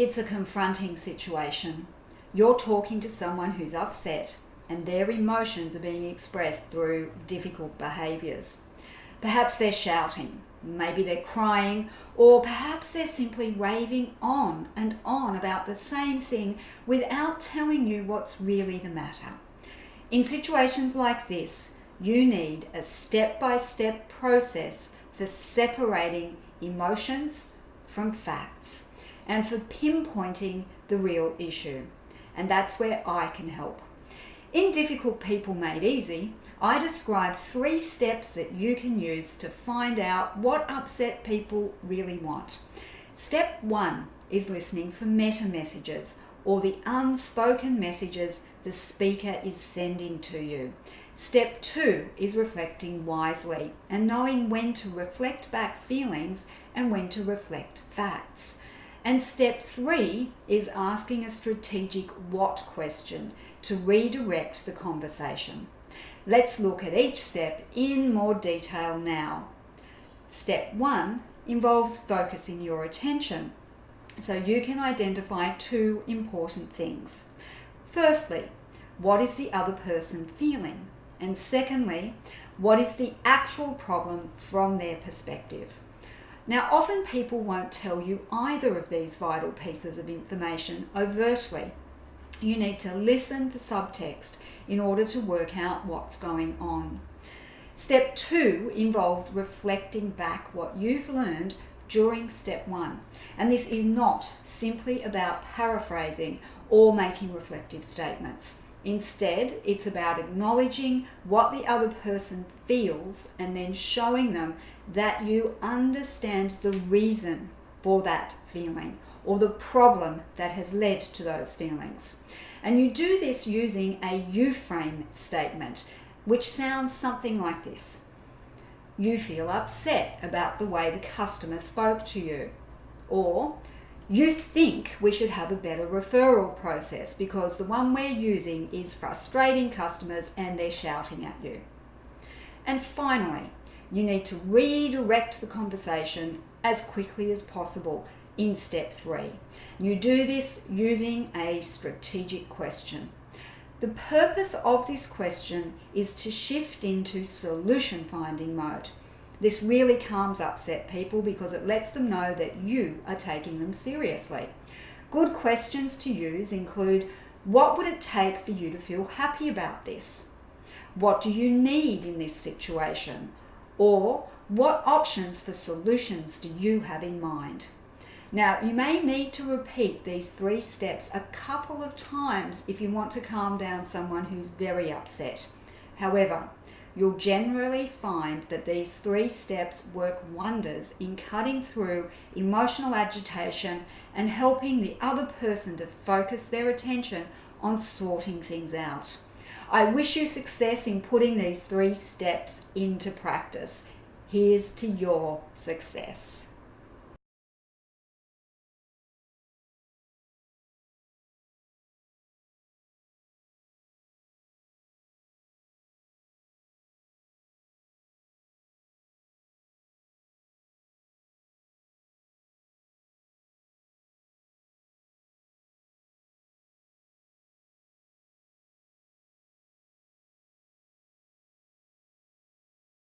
It's a confronting situation. You're talking to someone who's upset and their emotions are being expressed through difficult behaviours. Perhaps they're shouting, maybe they're crying, or perhaps they're simply raving on and on about the same thing without telling you what's really the matter. In situations like this, you need a step-by-step process for separating emotions from facts and for pinpointing the real issue. And that's where I can help. In Difficult People Made Easy, I described 3 steps that you can use to find out what upset people really want. Step 1 is listening for meta messages, or the unspoken messages the speaker is sending to you. Step 2 is reflecting wisely and knowing when to reflect back feelings and when to reflect facts. And step 3 is asking a strategic what question to redirect the conversation. Let's look at each step in more detail now. Step 1 involves focusing your attention so you can identify 2 important things. Firstly, what is the other person feeling? And secondly, what is the actual problem from their perspective? Now, often people won't tell you either of these vital pieces of information overtly. You need to listen for subtext in order to work out what's going on. Step 2 involves reflecting back what you've learned during step 1. And this is not simply about paraphrasing or making reflective statements. Instead, it's about acknowledging what the other person feels and then showing them that you understand the reason for that feeling or the problem that has led to those feelings. And you do this using a you frame statement, which sounds something like this. You feel upset about the way the customer spoke to you. Or, you think we should have a better referral process because the one we're using is frustrating customers and they're shouting at you. And finally, you need to redirect the conversation as quickly as possible in step 3. You do this using a strategic question. The purpose of this question is to shift into solution finding mode. This really calms upset people because it lets them know that you are taking them seriously. Good questions to use include, what would it take for you to feel happy about this? What do you need in this situation? Or what options for solutions do you have in mind? Now, you may need to repeat these 3 steps a couple of times if you want to calm down someone who's very upset. However, you'll generally find that these 3 steps work wonders in cutting through emotional agitation and helping the other person to focus their attention on sorting things out. I wish you success in putting these 3 steps into practice. Here's to your success.